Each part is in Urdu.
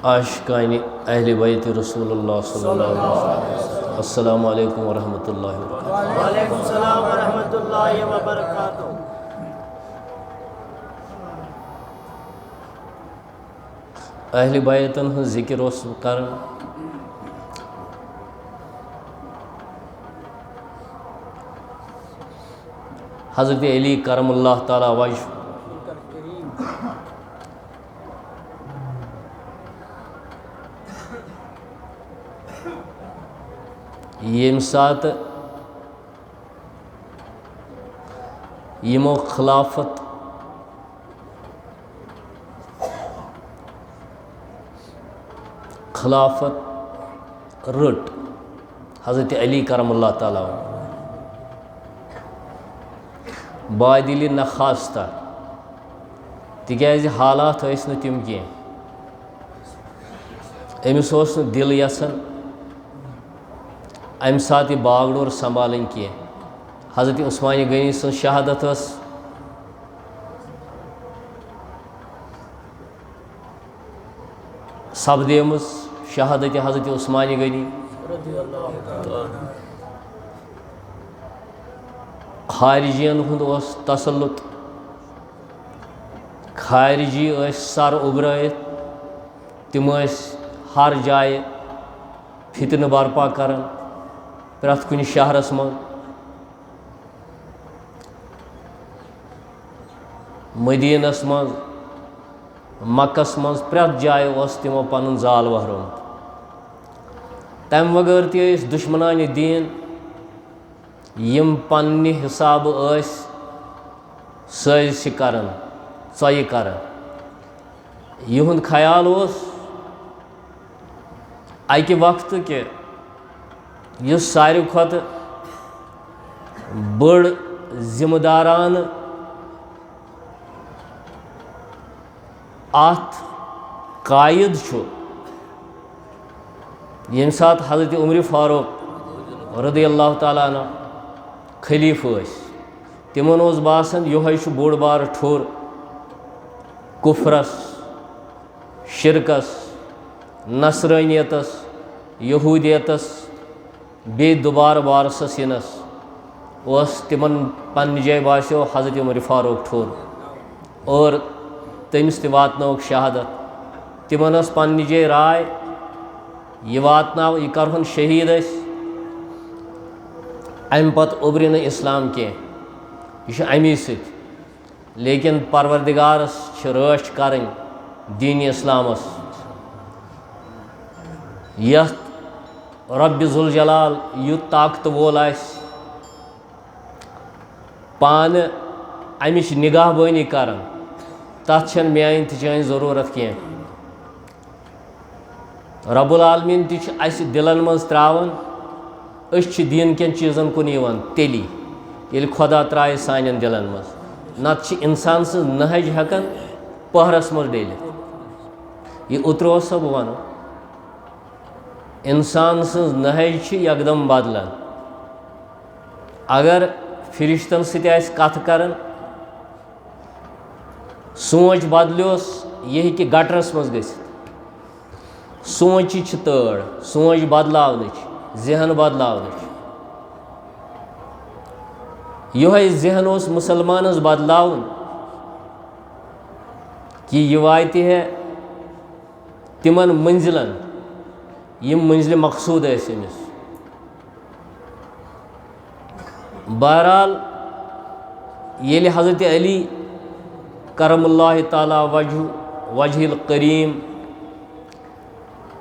عاشقان اہل بیت رسول اللہ صلی اللہ علیہ وسلم، السلام علیکم ورحمۃ اللہ وبرکاتہ۔ وعلیکم السلام ورحمۃ اللہ وبرکاتہ۔ اہل بیتن ہن ذکر اس کرن حضرت علی کرم اللہ تعالیٰ وجہ یم سات یمو خلافت رٹ حضرت علی کرم اللہ تعالیٰ بادلی نخواستہ تکیازِ حالات ٲسۍ نہٕ تِم کینٛہہ، أمِس اوس نہٕ دِل یژھان امہِ ساتہٕ یہِ باغ ڈور سنبھالٕنۍ کینٛہہ۔ حضرت عثمانہِ غنی سٕنٛز شہادت ٲس سپدیمٕژ، شہادت حضرت عثمانہِ غنی، خارجین ہُنٛد اوس تسلط، خارجی ٲسۍ سر اُبرٲیِتھ، تِم ٲسۍ ہر جایہِ فتنہٕ برپا کران پرٛٮ۪تھ کُنہِ شہرس منٛز۔ مدیٖنس منٛز، مکس منٛز، پرٛٮ۪تھ جایہِ اوس تِمو پنُن زال وہرومُت۔ تمہِ وغٲر تہِ ٲسۍ دُشمنانہِ دیٖن یِم پننہِ حسابہٕ ٲسۍ سٲزشہِ کران، ژۄیہِ کران۔ یِہُنٛد خیال اوس اکہِ وقتہٕ کہِ یُس ساروی کھۄتہٕ بٔڑ ذمہٕ دارانہٕ اتھ قائد چھُ، ییٚمہِ ساتہٕ حضرت عمرِ فاروق رضی اللہ تعالیٰ عنہ خلیفہٕ ٲسۍ، تِمن اوس باسان یِہوٚے چھُ بوٚڑ بارٕ ٹھوٚر کُفرس، شرکس، نصرٲنیتس، یہوٗدیتس، بیٚیہِ دُبارٕ وارسس یِنس اوس تِمن پننہِ جایہِ باسیو حضرت عمرِ فاروق ٹھوٚر اور تٔمِس تہِ واتنٲوٕکھ شہادت۔ تِمن ٲس پننہِ جایہِ راے یہِ واتناو، یہِ کرہون شہیٖد أسۍ، امہِ پتہٕ اُبرِ نہٕ اسلام کینٛہہ، یہِ چھُ امی سۭتۍ۔ لیکن پروردگارس چھِ رٲچھ کرٕنۍ دیٖنِ اسلامس، یتھ رۄبِ ذوالجلال یُت طاقتہٕ وول آسہِ پانہٕ امِچ نگاہ بٲنی کران، تتھ چھنہٕ میٛانہِ تہٕ چٲنۍ ضروٗرت کینٛہہ۔ رب العالمیٖن تہِ چھُ اسہِ دلن منٛز ترٛاوان، أسۍ چھِ دیٖن کٮ۪ن چیٖزن کُن یِوان تیٚلی ییٚلہِ خۄدا ترٛایہِ سانٮ۪ن دلن منٛز، نتہٕ چھِ انسان سٕنٛز نہج ہٮ۪کان پٔہرس منٛز ڈٔلِتھ۔ یہِ اوترٕ اوسا بہٕ ونان، انسان سٕنٛز نہج چھِ یکدم بدلان۔ اگر فرشتن سۭتۍ آسہِ کتھ کران، سونٛچ بدلیوس، یہِ ہیٚکہِ گٹرس منٛز گٔژھِتھ۔ سونٛچہِ چھِ تٲڑ، سونٛچ بدلاونٕچ، ذہن بدلاونٕچ۔ یِہوٚے ذہن اوس مُسلمانس بدلاوُن کہِ یہِ واتہِ ہے تِمن منزِلن یِم منزلِ مقصوٗد ٲسۍ أمِس۔ بہرحال ییٚلہِ حضرت علی کرم اللہ تعالیٰ وجہ الکریٖم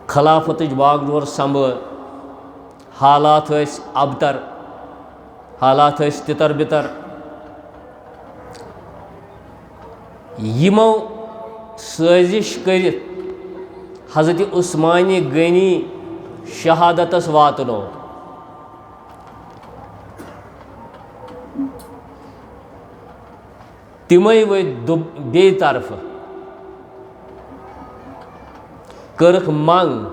خلافتٕچ باغ ڈور سنبھٲل، حالات ٲسۍ ابتر، حالات ٲسۍ تِتر بِتر۔ یِمو سٲزش کٔرِتھ حضرت عثمانہِ غنی شہادتس واتنوو۔ تِمے ؤتھۍ بیٚیہِ طرفہٕ، کٔرٕکھ منٛگ،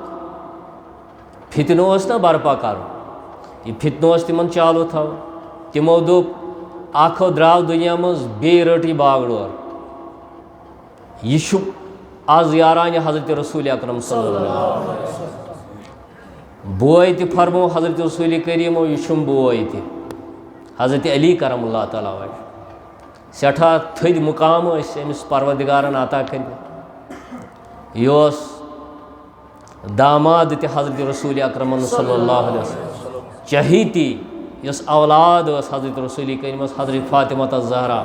فتنہٕ اوس نہ برپا کرُن، یہِ فتنہٕ اوس تِمن چالوٗ تھاوُن۔ تِمو دوٚپ اکھو درٛاو دُنیا منٛز بیٚیہِ رٔٹ یہِ باغ ڈور، یہِ چھُ آز یاران حضرت رسول اکرم صلی اللہ علیہ وسلم بوئے تہ فرمو حضرت رسول کریمو یہ بوئے تہ حضرت علی کرم اللہ تعالیٰ وجہ سٹھا تھد مقام امس پروردگارن عطا کر یہ داماد تہ حضرت رسول اکرم صلی اللہ علیہ وسلم چہیتی یس اولاد حضرت رسول کریم حضرت فاطمہ زہرا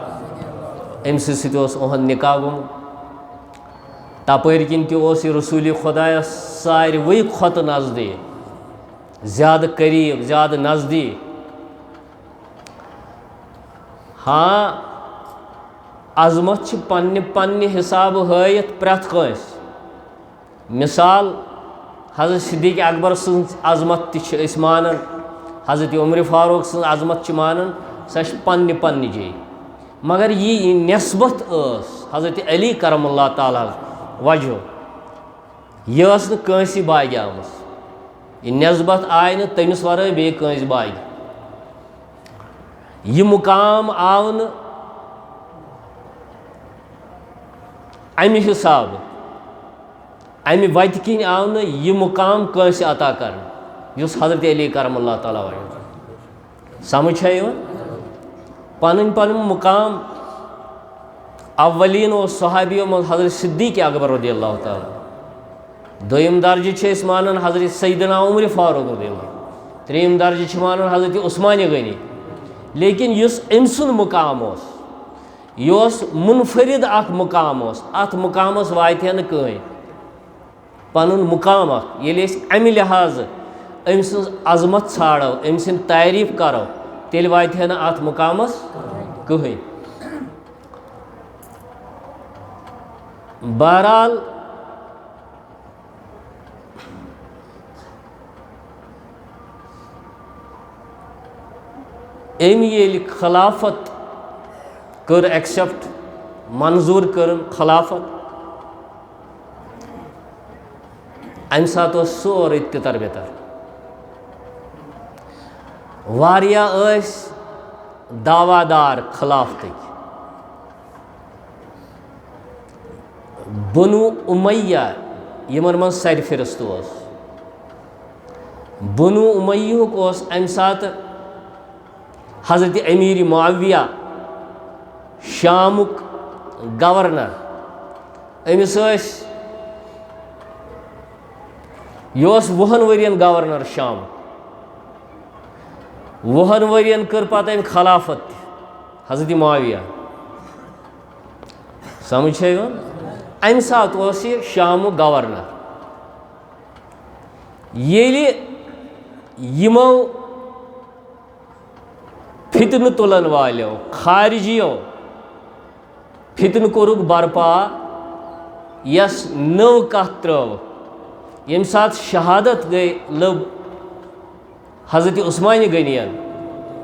امس اہد نکاح گومت تپر کن تہ رسول خدایس ساروی کھت نزدیک زیادہ قریب زیادہ نزدیک ہاں عظمت پنہ حساب ہائت پریت کنس مثال حضرت صدیق اکبر سن عظمت تہ مانان حضرت عمر فاروق سن عظمت مانان سہ پنہ جائے مگر یہ نسبت حضرت علی کرم اللہ تعالیٰ وجہ یہ نس باغ آمت یہ نسبت آئی نا تمس ورائے بیس باغ یہ مقام آو نا امہ حساب امہ وتہ کن آو نا یہ مقام کنس عطا کرنے اس حضرت علی کرم اللہ تعالیٰ وجہ سمجھ ہے پن مقام اولین و صحابیوں من حضرت صدیق اکبر رضی اللہ تعالیٰ دویم درجہ مانان حضرت سیدنا عمر فاروق رضی اللہ تریم درجہ مانان حضرت عثمان غنی لیکن اس ام سن مقام یہ منفرد اخ مقام ات مقامس واتہ نا کہیں پن مقام یل امہ لحاظ ام سن عظمت ژھانڈو ام سن تعریف کرو تیل واتہ نا ات مقامس کہیں بہرحال ام یل خلافت کر ایکسیپٹ منظور کر خلافت ام سات سورے تتر بتر واریاہ دعوی دار خلافتک بنو امیہ یمن من سر فہرست بنو امیہ ام سات حضرت امیر معاویہ شامک گورنر امس یہ وہن ورین گورنر شام وہن ورین کر پتہ ام خلافت حضرت معاویہ سمجھ ہے ام سات یہ شام گورنر ییلہِ یمو فتنہ تلن والو خارجیو فتنہ کورک برپا یس نو کت ترو یم سات شہادت گئی لب حضرت عثمان غنین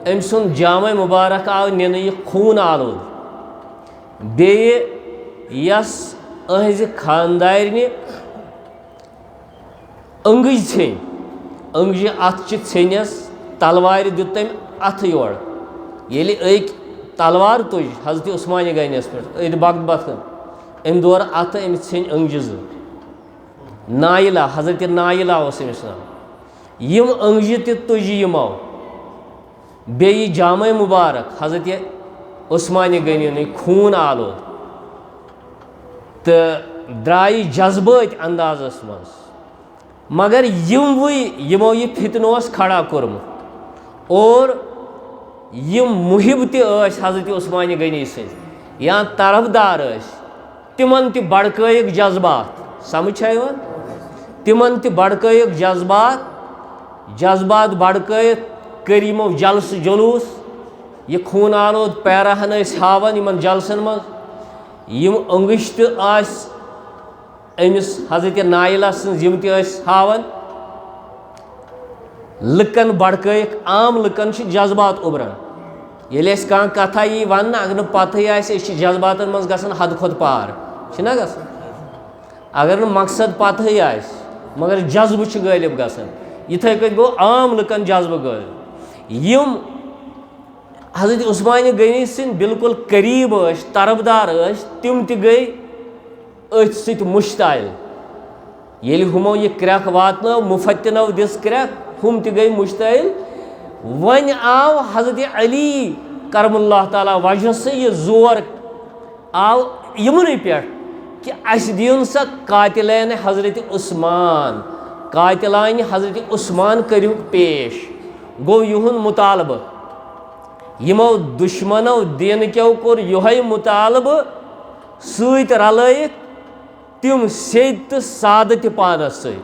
ام سن جامع مبارک آو نن یہ خون آلود بیٚیہِ یس اہنزِ خاندارنہِ انگج ژھیٚنۍ انگجہِ اتھ ژھیٚنِس تلوارِ دیُت تٔمۍ اتھٕ یورٕ ییٚلہِ أکۍ تلوار تُج حضرت عثمان غنیَس پٮ۪ٹھ أتھۍ بغداد أمۍ دور اتھٕ أمِس ژھیٚنۍ انگجہِ زٕ نایلہ حضرت نایلہ اوس أمِس ناو یم انگجہِ تہِ تُجہِ یمو بیٚیہِ جامع مبارک حضرت عثمان غنی خوٗن آلود تہٕ درٛایہِ جذبٲتۍ اندازس منٛز مگر یمو یہ فتنہ اوس کھڑا کوٚرمُت اور یم محب تہِ ٲسۍ حضرت عثمان غنی سٕنٛدۍ یا طرفدار ٲسۍ تمن تہِ بڑکٲیِکھ جذبات سمجھ چھا یِوان تمن تہِ بڑکٲیِکھ جذبات بڑکٲیِتھ کٔرۍ یمو جلسہٕ جلوٗس یہ خوٗن آلود پیراہن ٲسۍ ہاوان یمن جلسن منٛز یم انگٕج تہِ آسہِ أمِس حضرت نایلہ سٕنٛز یم تہِ ٲسۍ ہاوان لُکن بڑکٲیِکھ عام لُکن چھِ جذبات اُبران ییٚلہِ اَسہِ کانٛہہ کتھا یی وننہٕ اگر نہٕ پتہٕے آسہِ أسۍ چھِ جذباتن منٛز گژھان حدٕ کھۄتہٕ پار چھِنہ گژھان اگر نہٕ مقصد پتہٕے آسہِ مگر جذبہٕ چھِ غٲلب گژھان یِتھَے کٔنۍ گوٚو عام لُکن جذبہٕ غٲلب یم حضرت عثمان غنی سٕنٛدۍ بالکل قریٖب ٲسۍ طرفدار ٲسۍ تِم تہِ گٔے أتھ سۭتۍ مشتعل ییٚلہِ ہُمو یہِ کرٛٮ۪کھ واتنٲو مُفتِنو دِژ کرٛٮ۪کھ ہُم تہِ گٔے مشتعل وۄنۍ آو حضرت علی کرم اللہ تعالیٰ وجہ سے یہ زور آو یمنٕے پٮ۪ٹھ کہ اَسہِ دِیُن سا قاتلین حضرت عثمان قاتلانہِ حضرت عثمان کٔرِہُکھ پیش گوٚو یِہُنٛد مُطالبہٕ یِمو دُشمنو دیٖنہٕ کیو کوٚر یِہوٚے مُطالبہٕ سۭتۍ رلٲیِکھ تِم سیٚدۍ تہٕ سادٕ تہِ پانس سۭتۍ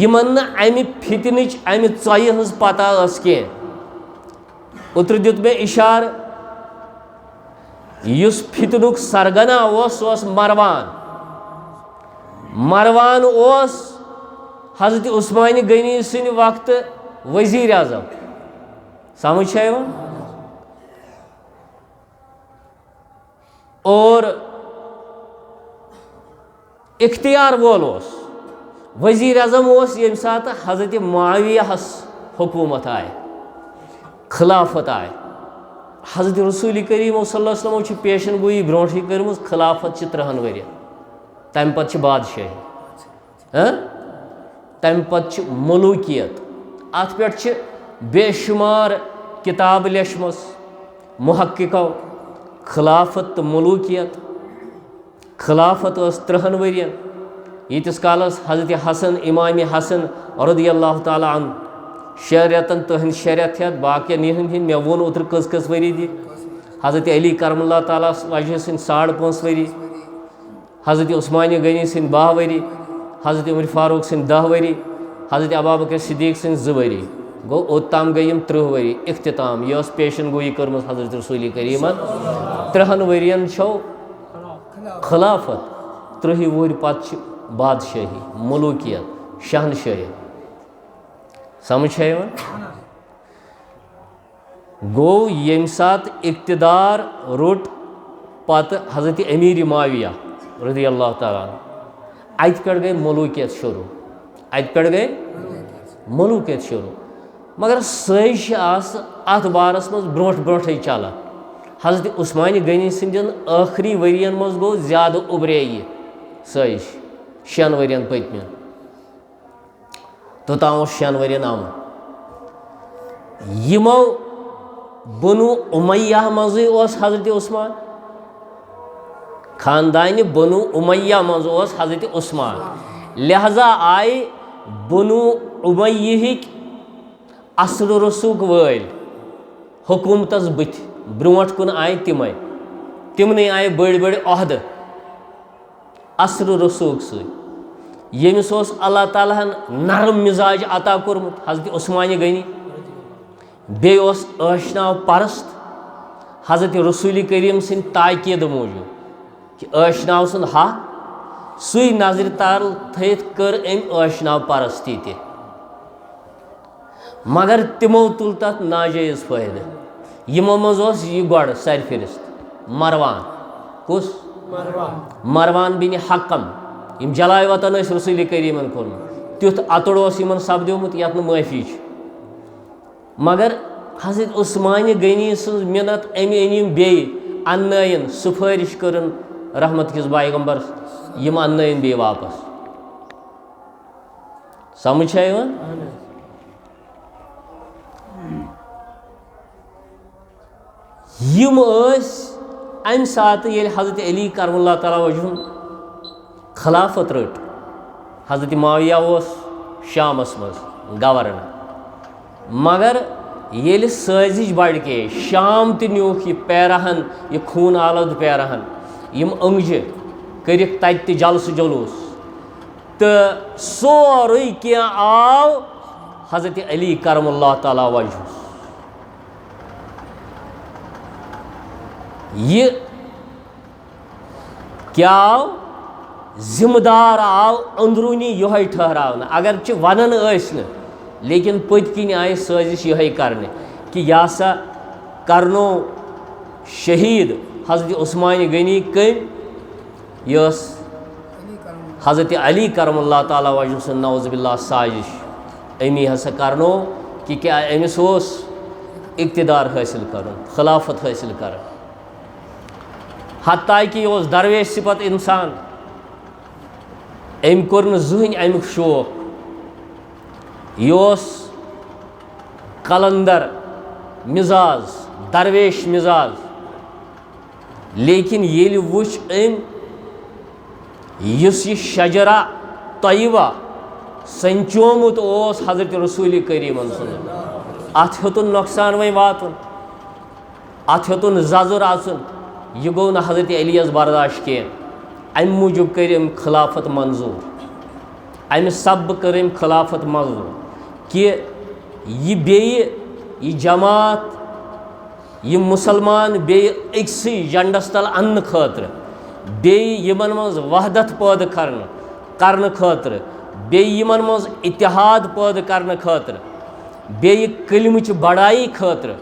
یِمن نہٕ اَمہِ فِتنٕچ اَمہِ ژۄیہِ ہٕنٛز پتہ ٲس کینٛہہ اوترٕ دیُت مےٚ اِشارٕ یُس فِتنُک سرگنا اوس سُہ اوس مروان اوس حضرت عثمانہِ غنی سٕنٛدِ وقتہٕ ؤزیٖرِ اعظم سمجھ چھا یِوان اور اختیار وول اوس ؤزیٖرِ اعظم اوس ییٚمہِ ساتہٕ حضرت معاویہَس حکوٗمت آیہِ خلافت آیہِ حضرت رسول کریم صلی اللہ علیہ وسلم چھِ پیشن گویی برونٛٹھٕے کٔرمٕژ خلافت چھِ 30 ؤرین تَمہِ پتہٕ چھِ بادشٲہی تَمہِ پتہٕ چھِ ملوٗکیت اَتھ پٮ۪ٹھ چھِ بے شُمار کِتابہٕ لیچھمٕژ محققو خلافت تہٕ ملوٗکیت خلافت ٲس 30 ؤرین ییٖتِس کالس حضرت حسن امامِ حسن رضی اللہ تعالیٰ عنہ 6 رٮ۪تن تٕہنٛدۍ 6 رٮ۪تھ ہٮ۪تھ باقین یِہنٛدۍ ہِنٛدۍ مےٚ ووٚن اوترٕ کٔژ ؤری دِتۍ حضرت علی کرم اللہ تعالیٰ وجہ سٕنٛدۍ 5.5 ؤری حضرت عثمانہِ غنی سٕنٛدۍ 10 ؤری حضرت عمر فاروق سٕنٛدۍ 10 ؤری حضرت ابابکر صدیق سٕنٛدۍ 2 ؤری گوٚو اوٚتام گٔے یِم 30 ؤری اختتام یہِ ٲس پیشن گویی کٔرمٕژ حضرت رسول کریٖمن 30 ؤرین چھو خلافت 30 وُہٕرۍ پتہٕ چھِ بادشٲہی ملوٗکیت شہنشٲہی سمجھ چھا یِوان گوٚو ییٚمہِ ساتہٕ اقتدار روٚٹ پتہٕ حضرت امیٖرِ معاویہ رضی اللہ تعالیٰ عنہ اَتہِ پٮ۪ٹھ گٔے ملوٗکیت شروٗع مگر سۄے چھِ آسہٕ اَتھ بارس منٛز برونٛٹھٕے چلان حضرت عثمانہِ غنی سٕنٛدٮ۪ن ٲخری ؤرین منٛز گوٚو زیادٕ اُبرے یہِ سۄے 6 ؤرین پٔتمٮ۪ن توٚتام اوس 6 ؤرین آمُت یِمو بنو امیہ منٛزٕے اوس حضرت عثمان خاندانہِ بنو امیہ منٛز اوس حضرت عثمان لہذا آیہِ بنو امیہٕکۍ اثر رسوٗخ وٲلۍ حکوٗمتس بٕتھِ برونٛٹھ کُن آیہِ تِمنٕے آیہِ بٔڑۍ عہدٕ اثر رسوٗخ سۭتۍ ییٚمِس اوس اللہ تعالیٰ ہن نرم مِزاج عطا کوٚرمُت حضرت عثمانہِ غنی بیٚیہِ اوس ٲشناو پرست حضرت رسول کریم سٕنٛدِ تاکیٖدٕ موٗجوٗب کہِ ٲشناو سُنٛد حق سُے نظرِ تل تھٲیِتھ کٔر أمۍ ٲشناو پرستی تہِ مگر تِمو تُل تتھ ناجٲیز فٲیدٕ یِمو منٛز اوس یہِ گۄڈٕ سرفہرست مروان کُس مروان بِنِ حکم یِم جلاے وطن ٲسۍ رسول کریٖمن کوٚرمُت تیُتھ اَتُر اوس یِمن سپدیومُت یتھ نہٕ معٲفی چھِ مگر حضرت عثمانہِ غنی سٕنٛز مِنت أمۍ أنۍ یِم بیٚیہِ اننٲیِن سُفٲرِش کٔرٕن رحمت کِس پیغمبر یِم اننٲیِن بیٚیہِ واپس سمجھ چھا یِوان یِم ٲسۍ اَمہِ ساتہٕ ییٚلہِ حضرت علی کرم اللہ تعالیٰ وجہُن خلافت رٔٹ حضرت معاویہ اوس شامس منٛز گورنر مگر ییٚلہِ سٲزِش بڑکے شام تہِ نیوٗکھ یہِ پیراہن یہِ خوٗن آلود پیراہن یِم أنٛگجہِ کٔرِکھ تتہِ تہِ جلسہٕ جلوٗس تہٕ سورُے کینٛہہ آو حضرت علی کرم اللہ تعالیٰ وجہس یہ کیا آو ذمہ دار آو اندروٗنی یِہوٚے ٹھہراونہٕ اگرچہِ ونان ٲسۍ نہٕ لیکن پٔتۍ کِنۍ آیہِ سٲزِش یِہوٚے کرنہِ کہِ یہِ ہسا کرنو شہیٖد حضرت عثمانہِ غنی کٔمۍ یہِ ٲس حضرت علی کرم اللہ تعالیٰ وجہ سُنٛد نعوذ باللہ سازش أمی ہسا کرنو کہ کیا أمِس اوس اقتدار حٲصِل کرُن خلافت حٲصِل کرٕنۍ حتیٰ کہ یہِ اوس درویش صفت اِنسان أمۍ کوٚر نہٕ زٕہٕنۍ اَمیُک شوق یہِ اوس قلندر مزاج درویش مزاج لیکن ییٚلہِ وٕچھ أمۍ یُس یہِ شجرا طیبہ سنچومُت اوس حضرت رسول کریٖمن سُنٛد اَتھ ہیوٚتُن نۄقصان وۄنۍ واتُن اَتھ ہیوٚتُن زَزُر اَژُن یہِ گوٚو نہٕ حضرت علی یَس برداش کینٛہہ اَمہِ موٗجوٗب کٔرۍ أمۍ خلافت منظوٗر اَمہِ سببہٕ کٔر أمۍ خلافت منظوٗر کہِ یہِ بیٚیہِ یہِ جماعت یِم مُسلمان بیٚیہِ أکسٕے جنڈس تل اَننہٕ خٲطرٕ بیٚیہِ یِمن منٛز وحدت پٲدٕ کرنہٕ خٲطرٕ بیٚیہِ یِمن منٛز اتحاد پٲدٕ کرنہٕ خٲطرٕ بیٚیہِ کلمٕچ بڑایی خٲطرٕ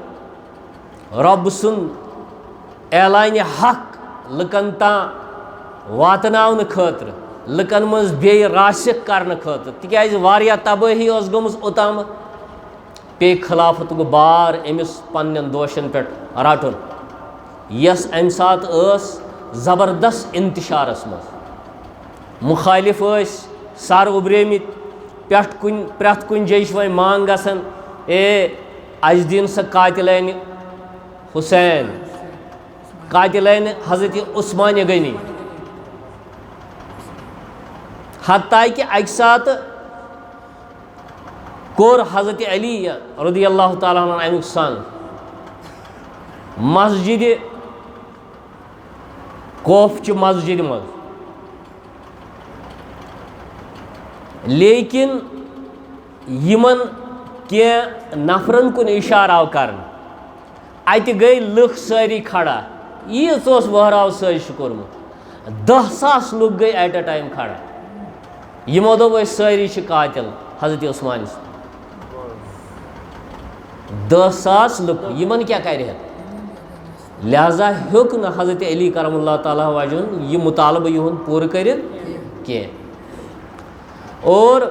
رۄب سُنٛد اعلانہِ حق لُکن تام واتناونہٕ خٲطرٕ لُکن منٛز بیٚیہِ راسِخ کرنہٕ خٲطرٕ تِکیازِ واریاہ تبٲہی ٲس گٔمٕژ اوٚتامَتھ پیٚیہِ خلافَتُک بار أمِس پننٮ۪ن دوشن پٮ۪ٹھ رٹُن یۄس اَمہِ ساتہٕ ٲس زبردست انتشارس منٛز مُخٲلِف ٲسۍ سر اُبریمٕتۍ پرٛٮ۪تھ کُنہِ جایہِ چھِ وۄنۍ منٛگ گژھان اَسہِ دِن سا قاتِلینِ حُسین قاتِلینِ حضرت عثمانِ غنی حتیٰ کہِ اَکہِ ساتہٕ کوٚر حضرت علی رضی اللہ تعالیٰ عنہ اَمیُک سنگ مسجدِ کوفچہِ مسجدِ منٛز لیکن یِمن کینٛہہ نفرن کُن اِشارٕ آو کرنہٕ اَتہِ گٔے لُکھ سٲری کھڑا ییٖژ اوس وہراو سٲزِش کوٚرمُت 10,000 لُکھ گٔے ایٹ اے ٹایم کھڑا یِمو دوٚپ أسۍ سٲری چھِ قاتِل حضرت عثمانس 10,000 لُکھ یِمن کیٛاہ کرِ ہے لہذا ہیوٚک نہٕ حضرت علی کرم اللہ تعالیٰ وجہن یہِ مُطالبہٕ یِہُنٛد پوٗرٕ کٔرِتھ کینٛہہ اور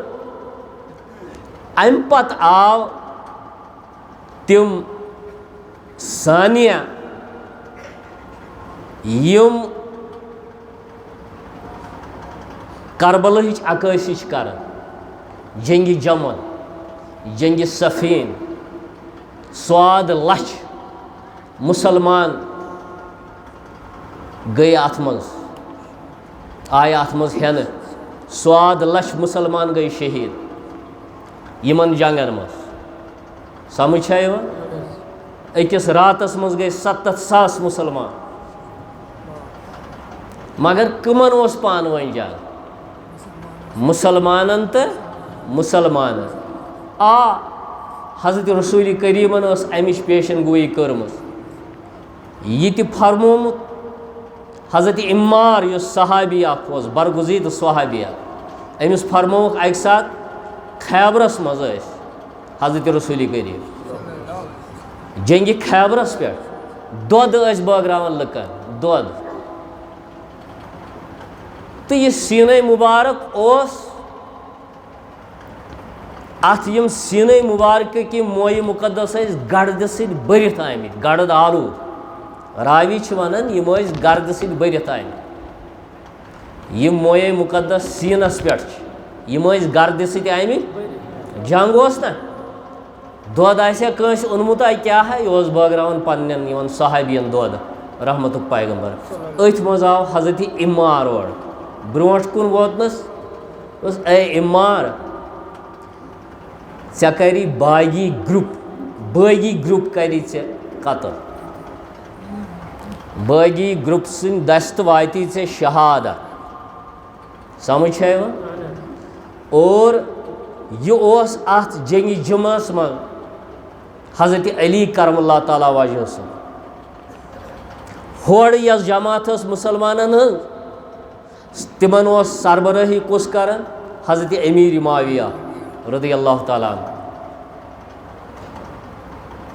اَمہِ پتہٕ آو تِم ثانیہ یِم کربلہٕچ عکٲسی چھِ کران جنگہِ جمل جنگہِ صفیٖن سواد لچھ مُسلمان گٔے اَتھ منٛز آیہِ اَتھ منٛز ہٮ۪نہٕ سواد لچھ مُسلمان گٔے شہیٖد یِمن جنگن منٛز سمجھ چھا یِوان أکِس راتس منٛز گٔے 70,000 مُسلمان مگر کٕمن اوس پانہٕ ؤنۍ جنگ مُسلمانن تہٕ مُسلمانن حضرت رسول کریٖمن ٲس اَمِچ پیشن گویی کٔرمٕژ یہِ تہِ فرمومُت حضرت عمار یُس صحابی اکھ اوس برگزیٖد صحابی اکھ أمِس فرمووُکھ اَکہِ ساتہٕ خیبرس منٛز ٲسۍ حضرت رسول کریٖم جنگہِ خیبرس پٮ۪ٹھ دۄد ٲسۍ بٲگراوان لُکن دۄد تہٕ یہِ سیٖنے مُبارک اوس اَتھ یِم سیٖنے مُبارکٕکۍ یِم مویہِ مُقدس ٲسۍ گردٕ سۭتۍ بٔرِتھ آمٕتۍ گرد آلوٗد راوی چھِ وَنان یِم ٲسۍ گردٕ سۭتۍ بٔرِتھ آمٕتۍ یِم مویے مُقدس سیٖنس پٮ۪ٹھ چھِ یِم ٲسۍ گردٕ سۭتۍ آمٕتۍ جنگ اوس نہ دۄد آسہِ ہا کٲنٛسہِ اوٚنمُت کیٛاہ ہا یہِ اوس بٲگراوان پننٮ۪ن یِمن صحابین دۄد رحمتُک پیغمبر أتھۍ منٛز آو حضرت عمار اورٕ برونٛٹھ کُن ووتنس دوٚپُس اے عمار ژےٚ کری باغی گرُپ کری ژےٚ قتل باغی گرُپ سٕنٛدۍ دستہٕ واتی ژےٚ شہادت سمجھ چھا یِوان اور یہِ اوس اَتھ جنگہِ جمعس منٛز حضرت علی کرم اللہ تعالیٰ وجہ سُنٛد ہورٕ یۄس جماعت ٲس مُسلمانن ہٕنٛز تِمن اوس سربرٲہی کُس کران حضرت امیٖر معاویہ رضی اللہ تعالیٰ عنہ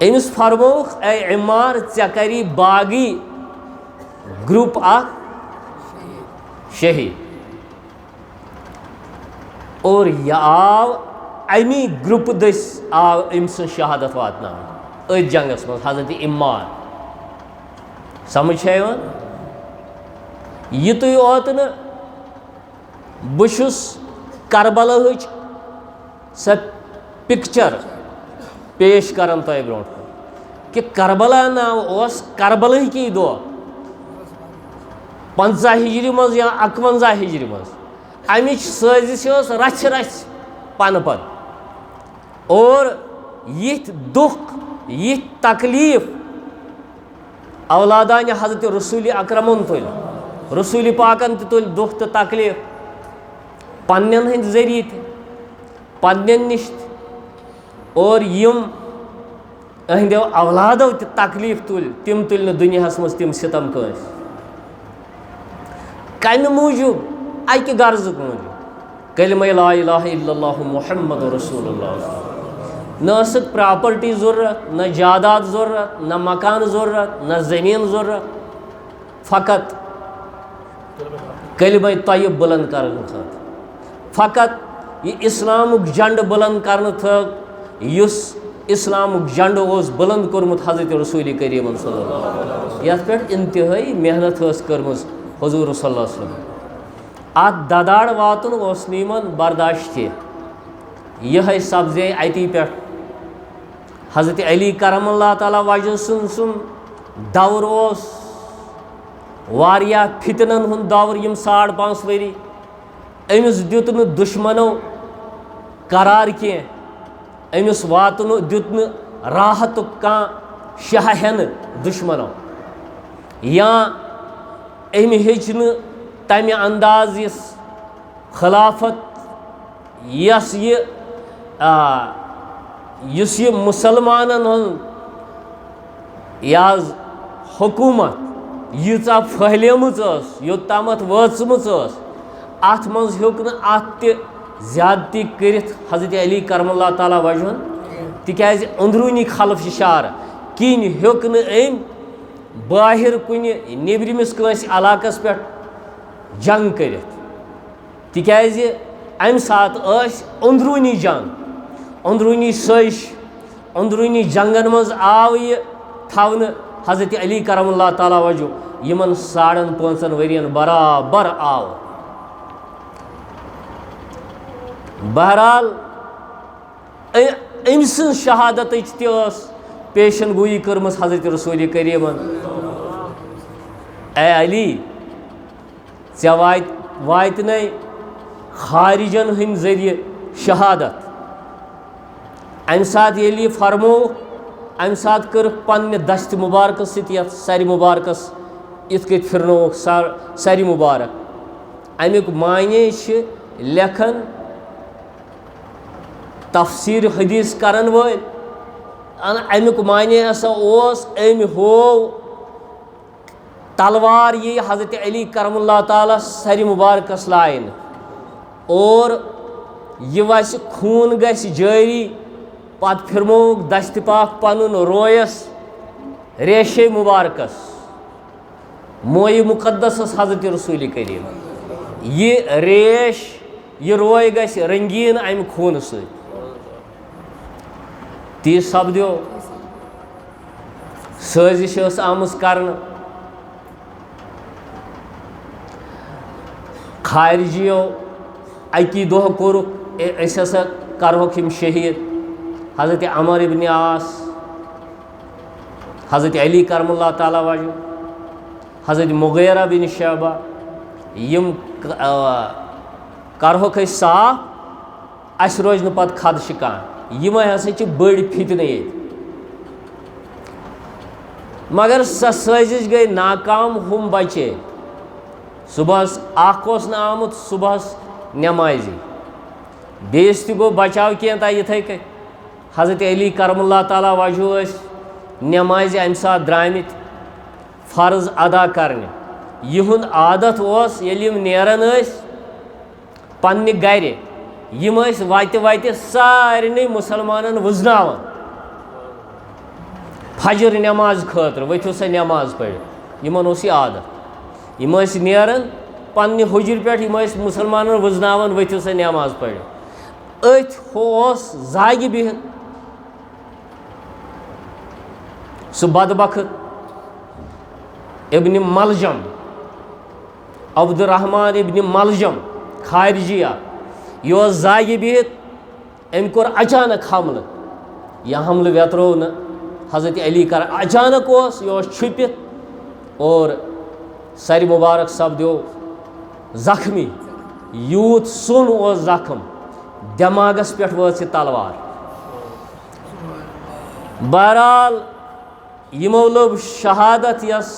أمِس فرمووُکھ اے عمار ژےٚ کری باغی گرُپ اکھ شہیٖد اور یہِ آو اَمی گرُپہٕ دٔسۍ آو أمۍ سٕنٛز شہادت واتناونہٕ أتھۍ جنگس منٛز حضرت عمار سمجھ چھا یِوان یِتُے اوت نہٕ بشس کربلہٕچ سۄ پکچر پیش کران تۄہہِ برونٛٹھ کُن کہ کربلا ناو اوس کربلہٕکی دۄہ 50 ہجری منٛز یا 51 ہجری منٛز امِچ سٲزِش ٲس رژھِ رژھِ پنہٕ پتہٕ اور یِتھۍ دُکھ یِتھۍ تکلیٖف اولادانہِ حضرت رسوٗلِ اکرمن تُلۍ رسوٗلِ پاکن تہِ تُلۍ دُکھ تہٕ تکلیٖف پننٮ۪ن ہٕنٛدۍ ذٔریعہٕ تہِ پننٮ۪ن نِش تہِ اور یِم أہنٛدیو اولادو تہِ تکلیٖف تُلۍ تِم تُلۍ نہٕ دُنیاہس منٛز تِم سِتم کٲنٛسہِ کمہِ موٗجوٗب اکہِ غرضُک موٗجوٗب کلمہ لا الہ الا اللہ محمد رسول اللہ نہ ٲسٕکھ پراپرٹی ضروٗرت نہ جاداد ضروٗرت نہ مکان ضروٗرت نہ زٔمیٖن ضروٗرت فقط کلمہ طیب بُلند کرنہٕ خٲطرٕ فقط یہِ اِسلامُک جنڈٕ بُلند کرنہٕ تھٲو یُس اِسلامُک جنڈٕ اوس بُلند کوٚرمُت حضرت رسوٗلِ کریٖمن صلی اللہ علیہ وسلم یتھ پٮ۪ٹھ انتہٲیی محنت ٲس کٔرمٕژ حضوٗر صلی اللہ علیہ وسلم اتھ دداڑ واتُن اوس نہٕ یِمن برداشت کینٛہہ یِہے سپزے اتی پٮ۪ٹھ حضرت علی کرم اللہ تعالیٰ وجہ سُنٛد دور اوس واریاہ فتنن ہُنٛد دور یِم 5.5 ؤری أمِس دیُت نہٕ دُشمنو قرار کینٛہہ أمِس دیُت نہٕ راحتُک کانٛہہ شاہ ہٮ۪نہٕ دُشمنو یا أمۍ ہیٚچ نہٕ تمہِ انداز یُس خلافت یُس یہِ مُسلمانن ہُنٛد یہِ حظ حکوٗمت ییٖژاہ پھٔہلیمٕژ ٲس یوٚتامتھ وٲژمٕژ ٲس اتھ منٛز ہیوٚک نہٕ اتھ تہِ زیادتی کٔرِتھ حضرت علی کرم اللہ تعالیٰ وجہن تِکیازِ أنٛدروٗنی خلف شارٕ کِنۍ ہیوٚک نہٕ أمۍ باہر کُنہِ نیٚبرِمِس کٲنٛسہِ علاقس پٮ۪ٹھ جنگ کٔرِتھ تِکیازِ امہِ ساتہٕ ٲسۍ أنٛدروٗنی جنگ أنٛدروٗنی سٲزِش أنٛدروٗنی جنگن منٛز آو یہِ تھاونہٕ حضرت علی کرم اللہ تعالیٰ وجہ یِمن 5.5 ؤرین برابر آو بہرحال أمۍ سٕنٛز شہادتٕچ تہِ ٲس پیشن گویی کٔرمٕژ حضرت رسوٗلِ کریٖمن اے علی ژےٚ واتنَے خارجن ہٕنٛدۍ ذٔریعہٕ شہادت امہِ ساتہٕ ییٚلہِ یہِ فرمووُکھ امہِ ساتہٕ کٔرٕکھ پننہِ دستہِ مُبارکس سۭتۍ یتھ سرِ مُبارکس یِتھ کٔنۍ پھِرنووُکھ سرِ مُبارک امیُک معنے چھِ لیکھان تفسیٖر حدیث کرن وٲلۍ امیُک معنے ہسا اوس أمۍ ہوو تلوار یی حضرت علی کرم اللہ تعالیٰ سرِ مُبارکس لاینہٕ اور یہِ وسہِ خوٗن گژھِ جٲری پتہٕ پھِرمووُکھ دستہِ پاک پنُن رویس ریشے مُبارکس مویہِ مُقدسس حضرت رسوٗلِ کریٖم یہِ ریش یہِ روے گژھِ رنگیٖن امہِ خوٗنہٕ سۭتۍ تی سپدیو سٲزِش ٲس آمٕژ کرنہٕ خارجیو اکی دۄہ کوٚرُکھ أسۍ ہسا کرہوکھ یِم شہیٖد حضرت عمر ابن عاص حضرت علی کرم اللہ تعالیٰ وجہ حضرت مغیرہ بن شعبہ یِم کرہوکھ أسۍ صاف اَسہِ روزِ نہٕ پتہٕ خدشہِ کانٛہہ یِمے ہسا چھِ بٔڑۍ فتنہٕ ییٚتہِ مگر سۄ سٲزِش گٔے ناکام ہُم بچے صُبحس اکھ اوس نہٕ آمُت صُبحس نٮ۪مازِ بیٚیِس تہِ گوٚو بچاو کینٛژھا یِتھَے کٔنۍ حضرت علی کرم اللہ تعالیٰ وجہ ٲسۍ نٮ۪مازِ امہِ ساتہٕ درٛامٕتۍ فرض ادا کرنہِ یِہُنٛد عادت اوس ییٚلہِ یِم نیران ٲسۍ پننہِ گرِ یِم ٲسۍ وتہِ وتہِ سارنٕے مُسلمانن وٕزناوان فجر نٮ۪ماز خٲطرٕ ؤتھِو سا نٮ۪ماز پٔرِتھ یِمن اوس یہِ عادت یِم ٲسۍ نیران پننہِ حُجرِ پٮ۪ٹھ یِم ٲسۍ مُسلمانن وٕزناوان ؤتھِو سا نٮ۪ماز پٔرِتھ أتھۍ ہُہ اوس زاگہِ بِہِتھ سُہ بدبخت ابن ملجم عبدالرحمان ابن ملجم خارجی اکھ یہ زاگہِ بِہِتھ أمۍ کوٚر اچانک حملہ یہ حملہ ویترو نہ حضرت علی کر اچانک یہ چھپتھ اور سر مبارک سپدیو زخمی یوت سون زخم دماغس پہ وٲژ یہ تلوار بہرحال یمو لوب شہادت یس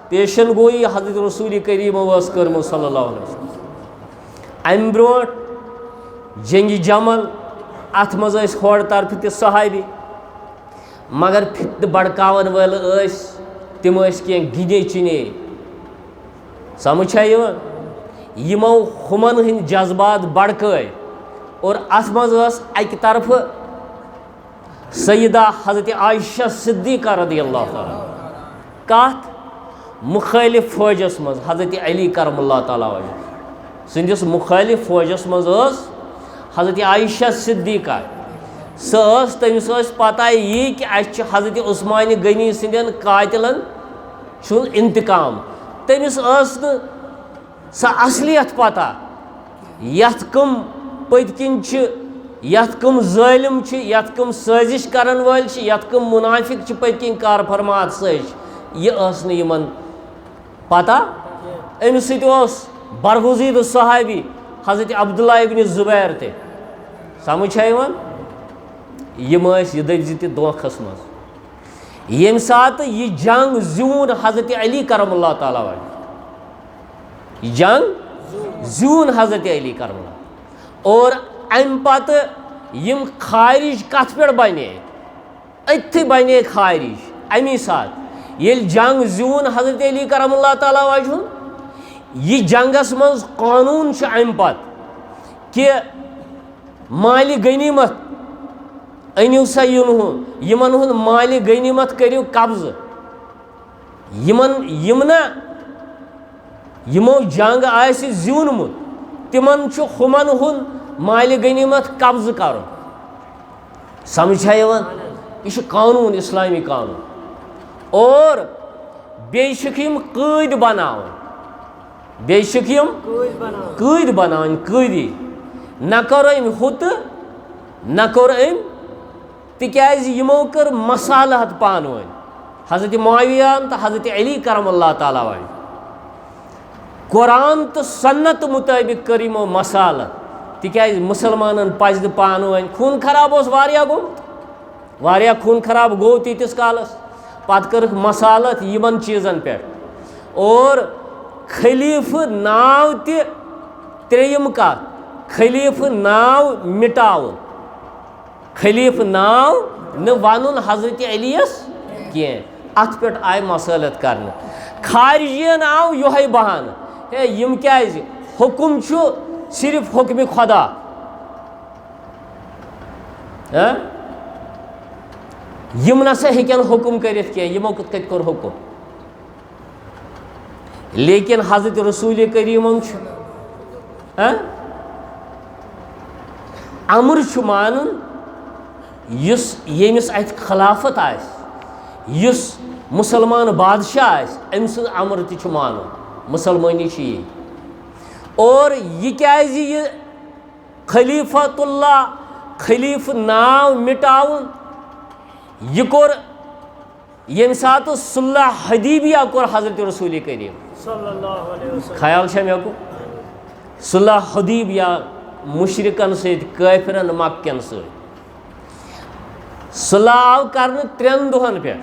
پیشن گوئی حضرت رسول کریم کرم صلی اللہ علیہ وسلم ام برونٹ جنگ جمل ات مز ہور طرف تہ صحابی مگر فتنہ بڑکاون ول تم کی گنے چنے سمجھ یمو ہمن ہند جذبات بڑکے اور ات مز اکہ طرف سیدہ حضرت عائشہ صدیقہ رضی اللہ تعالیٰ کت مخالف فوجس مز حضرت علی کرم اللہ تعالیٰ وجہ سندس مخالف فوجس مز حضرت عائشہ صدیقہ تمس پتہ یہ کہ اس حضرت عثمان غنی سندین قاتلن چھن انتقام تمس سا اصلیت پتہ یت کم پت کن یت کم ظالم یت کم سازش کرن ول یت کم منافق پت کن کار فرمات سازش یہ یمن پتہ امہ ست برگزید صحابی حضرت عبداللہ ابن زبیر تہ سمجھ یم یہ دزِ تہ دھوکھس مز یم سات یہ جنگ زیون حضرت علی کرم اللہ تعالیٰ وجہ جنگ زیون حضرت علی کرم اللہ اور ام پتہ یم خارج کت پہ بنے اتھی بنے خارج امی سات یل جنگ زیون حضرت علی کرم اللہ تعالیٰ وجہ یہ جنگس مز قانون ام پت کہ مال غنیمت انیو سا یمن ہند مال غنیمت کریو قبض یمو جنگ آس زیونمت تمن ہمن ہند مال غنیمت قبض کر سمجھا یہ قانون اسلامی قانون اور بیشم قید بناون بیشم قید بناون قیدی نہ کر ام ہوت نہ کر ام تکیاز یمو کر مصالحت پانون حضرت معاویہ تو حضرت علی کرم اللہ تعالیٰ وجہ قرآن تو سنت مطابق کر یمو مصالحت تکیاز مسلمانن پزِ پانون خون خراب واریاہ گوٚمُت واریاہ خون خراب گو تیتس کالس پتہ کرکھ مصالحت یمن چیزن پہ اور خلیفہ ناو تہ تریم کت خلیفہ ناو مٹاون خلیفہ ناو نہ ون حضرت علیس کی ات پہ آئی مصالحت کرنے خارجین آو یہ بہانہ ہے یم کیازِ حکم صرف حکم خدا یم نسا ہیکن حکم کرت کی یمو کت کت کر حکم لیکن حضرت رسول کریم امر مانن یمس ات خلافت آس مسلمان بادشاہ آس ام سن امر تہ مانن مسلمانی یہ اور یہ کیازِ یہ خلیفۃ اللہ خلیفہ ناو مٹاون یہ کور یم سات صلح حدیبیہ کور حضرت رسول کریم صلی اللہ علیہ وسلم خیال مے کو صلح حدیبیہ مشرکن ست کافرن مکن ست صلح آو کرنے 3 دہن پہ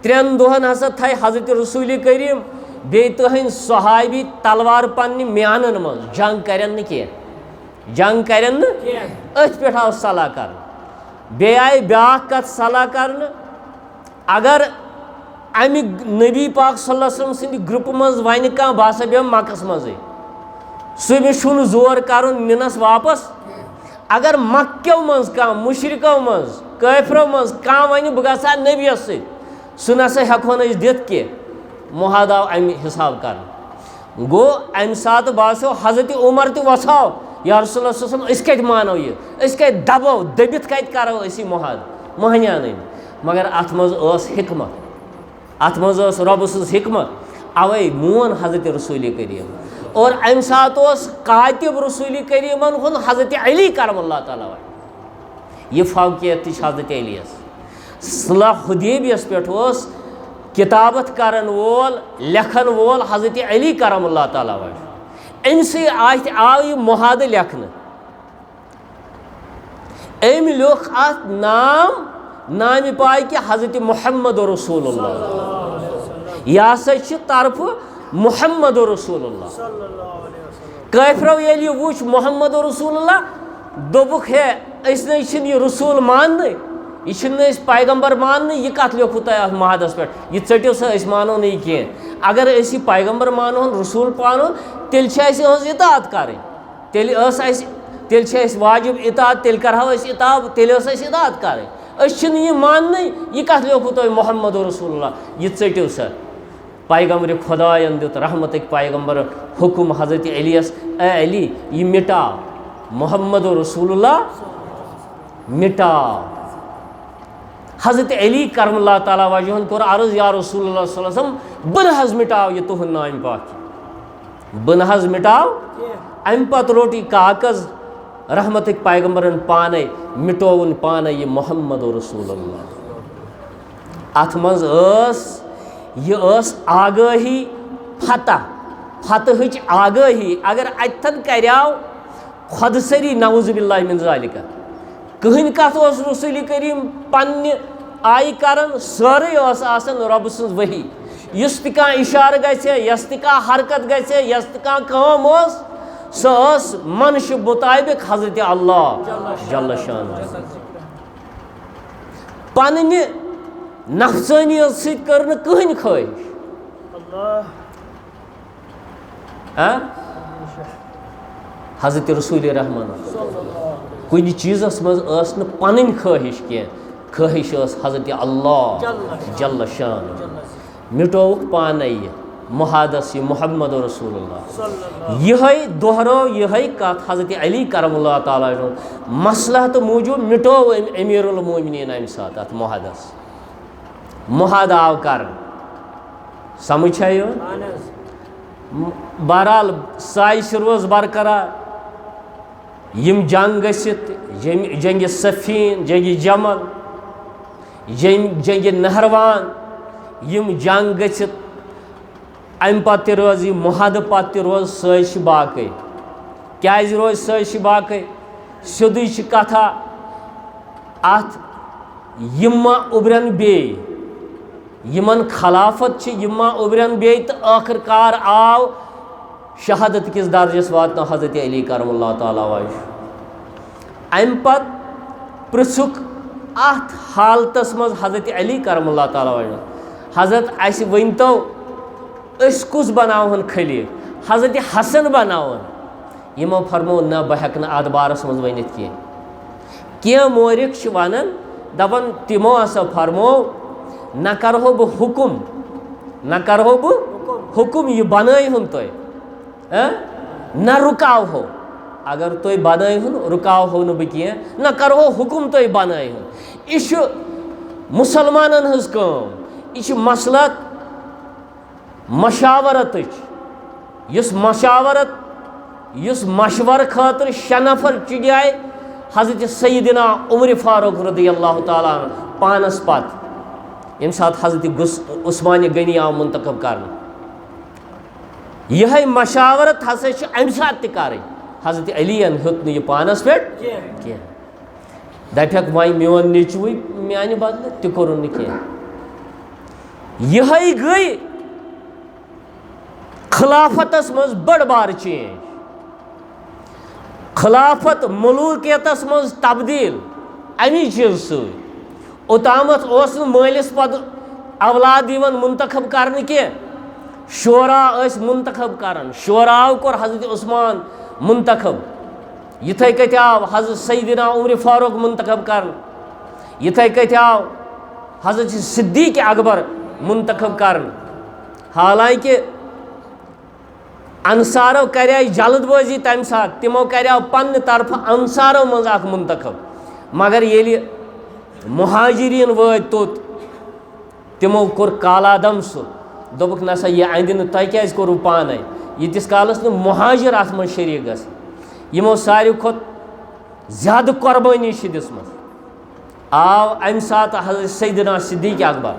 3 دہن ہسا تھے حضرت رسول کریم بی تہند صحابی تلوار پنہ میانن من جنگ کرن کی جنگ کرن ات پہ آو صلاح کرنے بی آئی بیاکھ کت صلاح کرنے اگر امہ نبی پاک صلی اللہ علیہ وسلم سند گروپ مز ون کان بہسا بیہم مکس مزے سہ چھن زور کرن ننس واپس اگر مکیو مز کان مشرکو مز کافرو مز کان ون بہ گژھا نبیس ست سہ نسا ہیکہون أسۍ دِتھ کی محاد آو امہ حساب کر گو امہ سات باسو حضرت عمر تہ وساو یا رسول اللہ صلی اللہ علیہ وسلم اس کت مانو یہ اس کت دبو دبت کت کرو اسی محاد مہنیان مگر ات مز حکمت ات مز رب سز حکمت اوے مون حضرت رسول کریم اور ام سات کاتب رسول کریمن ہن حضرت علی کرم اللہ تعالیٰ یہ فوقیت تھی حضرت علی صلح حدیبیس پہ کتابت کرن وول لکھن وول حضرت علی کرم اللہ تعالیٰ ام سے آو یہ معاہدہ لکھنے ام لوک ات نام پائے کہ حضرت محمد رسول اللہ یہ ہسا طرف محمد رسول اللہ کافرو ییٚلہِ وُچھ محمد رسول اللہ دوٚپُکھ ہے أسۍ نَے چھِنہٕ یہِ رسول ماننٕے یہ چھِنہٕ أسۍ پیغمبر ماننٕے یہِ کتھ لیوکھوٗ تۄہہِ اَتھ معاہدس پٮ۪ٹھ یہِ ژٔٹِو سا أسۍ مانو نہٕ یہِ کینٛہہ اگر أسۍ یہِ پیغمبر مانہون رسول پانہون تیٚلہِ چھِ اَسہِ یِہٕنٛز اطاعت کَرٕنۍ تیٚلہِ چھِ اَسہِ واجب اطاعت تیٚلہِ کرہو أسۍ اطاعت تیٚلہِ ٲس اَسہِ اطاعت کَرٕنۍ أسۍ چھِنہٕ یہِ ماننٕے یہِ کتھ لیوکھوٗ تۄہہِ محمد رسول اللہ یہِ ژٔٹِو سا پیغمبر خدایَن دیُت رحمتٕکۍ پیغمبر حکم حضرت علیَس اے علی یہ مٹاو محمد رسول اللہ مٹاو حضرت علی کرم اللہ تعالیٰ وجہن کور عرض یا رسول اللہ صلی اللہ علیہ وسلم بہٕ نہ حظ مٹاو یہ تُہُنٛد نام پاک بہٕ نہ حظ مٹاو امہِ پتہٕ روٚٹ یہِ کاغذ رحمتٕکۍ پیغمبرن پانے مٹووُن پانے یہ محمد رسول اللہ اتھ منٛز ٲس آگٲہی فتحٕچ آگٲہی اگر اتتھن کریاو خۄد سری نعوذ باللہ من ذالکہ کٕہٕنۍ کتھ اوس رسول کریم پننہِ آیہِ کران سٲرٕے ٲس آسان رۄبہٕ سٕنٛز ؤحی یُس تہِ کانٛہہ اِشارٕ گژھِ ہے یۄس تہِ کانٛہہ حرکت گژھِ ہے یۄس تہِ کانٛہہ کٲم ٲس سۄ ٲس منشہِ مُطٲبِق حضرت اللہ جل شانہ پننہِ نفسٲنیت سۭتۍ کٔر نہٕ کٕہٕنۍ خٲہِش حضرت رسول رحمان کُنہِ چیٖزس منٛز ٲس نہٕ پنٕنۍ خٲہِش کینٛہہ خٲہِش ٲس حضرت اللہ جل شان مٹووُکھ پانے یہِ محادس یہ محمد رسول اللہ یہے دوہرو یہے کتھ حضرت علی کرم اللہ تعالیٰ مصلحت موجوب مٹو امیر المومنین امہِ ساتہٕ اتھ محادس محادٕ آو کرن سمجھ چھا یِوان بہرحال سایہِ روز برقرار یم جنگ گٔژھِتھ جنگِ صفین جنگِ جمل جنگِ نہروان یم جنگ گٔژھِتھ امہِ پتہٕ تہِ روز یہِ محادٕ پتہٕ تہِ روز سٲزشہِ باقٕے کیازِ روزِ سٲزشہِ باقٕے سیوٚدُے چھِ کتھا اتھ یِم ما اُبرن بیٚیہِ یمن خلافت چھِ یِم ما اُبرن بیٚیہِ تہٕ ٲخٕر کار آو شہادت کِس درجس واتنو حضرت علی کرم اللہ تعالیٰ وجہ امہِ پتہٕ پرٛژھُکھ اتھ حالتس منٛز حضرت علی کرم اللہ تعالیٰ وجہ حضرت اسہِ ؤنۍتو أسۍ کُس بناوہون خلیٖف حضرت حسن بناوہون یِمو فرمو نہ بہٕ ہٮ۪کہٕ نہٕ اتھ بارس منٛز ؤنِتھ کینٛہہ مورِخ چھِ ونان دپان تِمو ہسا فرمو نہ کرہو بہٕ حُکُم نہ کرہو بہٕ حُکُم یہِ بنٲیہُن تُہۍ نہ رُکاوہو اگر تُہۍ بنٲیہُن رُکاوہو نہٕ بہٕ کینٛہہ نہ کرہو حُکُم تُہۍ بنٲیہُن یہِ چھُ مُسلمانن ہٕنٛز کٲم یہِ چھِ مسلحت مشاورتٕچ یُس مشورٕ خٲطرٕ 6 نفر چُنیاے حضرت سیدنا عمر فاروق رضی اللہ تعالیٰ عنہ پانس پتہٕ ییٚمہِ ساتہٕ حضرت عثمان غنی آو منتخب کرنہٕ یِہے مشاورت ہسا چھِ امہِ ساتہٕ تہِ کرٕنۍ حضرت علی ین ہیوٚت نہٕ یہِ پانس پٮ۪ٹھ کینٛہہ دپٮ۪کھ وۄنۍ میون نیٚچوٕے میانہِ بدلہٕ تہِ کوٚرُن نہٕ کینٛہہ یِہے گٔے خلافتس منٛز بٔڑ بار چینج خلافت ملوٗکیتس منٛز تبدیٖل امی چیٖزٕ سۭتۍ اوٚتامتھ اوس نہٕ مٲلِس پتہٕ اولاد یِوان منتخب کرنہٕ کینٛہہ شورا ٲسۍ منتخب کران شوراو کوٚر حضرت عثمان منتخب یِتھے کٔٹھۍ آو حضرت سیدنا عمر فاروق منتخب کرنہٕ یِتھے کٔٹھۍ آو حضرت صدیق اکبر منتخب کرنہٕ حالانکہ انصارو کریے جلد بٲزی تمہِ ساتہٕ تِمو کریاو پننہِ طرفہٕ انصارو منٛز اکھ منتخب مگر ییٚلہِ مہاجریٖن وٲتۍ توٚت تِمو کوٚر کالا دم سُہ دوٚپُکھ نسا یہِ اندِ نہٕ تۄہہِ کیازِ کوٚروٕ پانے یتس کالس نہ مہاجر ات من شریک گژھِ یمو ساروی کھۄتہٕ زیادٕ قۄربٲنی چھِ دِژمٕژ آو امہِ ساتہٕ حضرت سیدنا صدیق اکبر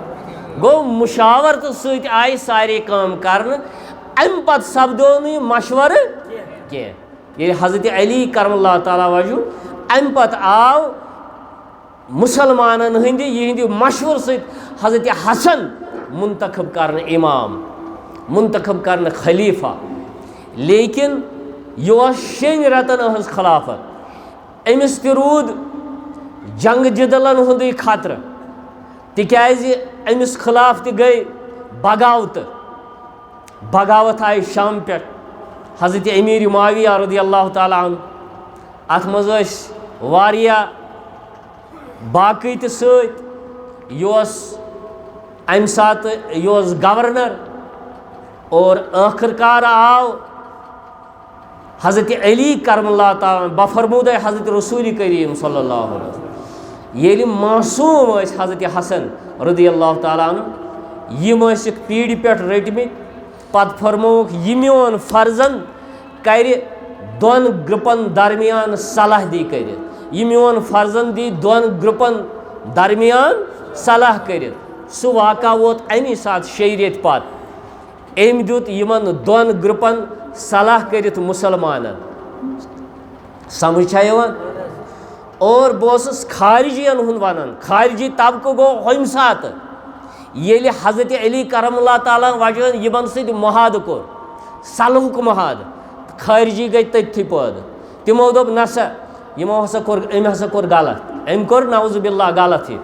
گوٚو مشاورتہٕ سۭتۍ آیہِ سارے کٲم کرنہٕ امہِ پتہٕ سپدو نہٕ یہِ مشورٕ کینٛہہ ییٚلہِ حضرت علی کرم اللہ تعالیٰ وجہ امہِ پتہٕ آو مسلمانن ہٕنٛدِ یِہنٛدِ مشورٕ سۭتۍ حضرت حسن منتخب کرنہٕ امام منتخب کرنہٕ خلیفہ لیکن یہ اوس 6 رٮ۪تن ہٕنٛز خلافت أمِس تہِ روٗد جنگ جدلن ہُنٛدُے خطرٕ تِکیٛازِ أمِس خلاف تہِ گٔے بغاوت آیہِ شام پٮ۪ٹھ حضرت امیر معاویہ رضی اللہ تعالیٰ عنہ اتھ منٛز ٲسۍ واریاہ باقٕے تہِ سۭتۍ یہِ اوس امہِ ساتہٕ یہِ اوس گورنر اور ٲخٕر کار آو حضرت علی کرم اللہ تعالیٰ بفرمودے حضرت رسول کریم صلی اللہ علیہ وسلم ییٚلہِ معصوٗم ٲسۍ حضرت حسن رضی اللہ تعالیٰ عنہ یِم ٲسِکھ پیٖڑِ پٮ۪ٹھ رٔٹمٕتۍ پتہٕ فرمووُکھ یہِ میون فرزن کرِ 2 گرُپن درمیان صلح دی کٔرِتھ یہِ میون فرزن دی 2 گرُپن درمیان صلح کٔرِتھ سُہ واقعہ ووت امی ساتہٕ 6 رٮ۪تۍ پتہٕ أمۍ دیُت یِمن 2 گرُپن صلح کٔرِتھ مُسلمانن سمجھ چھا یِوان اور بہٕ اوسُس خارجین ہُنٛد ونان خارجی طبقہٕ گوٚو ہوٚمہِ ساتہٕ ییٚلہِ حضرت علی کرم اللہ تعالیٰ وجہ یِمن سۭتۍ مُحادٕ کوٚر صلحُک مُحادٕ خارجی گٔے تٔتھی پٲدٕ تِمو دوٚپ نسا یِمو ہسا کوٚر أمۍ ہسا کوٚر غلط أمۍ کوٚر نعوذ باللہ غلط یہِ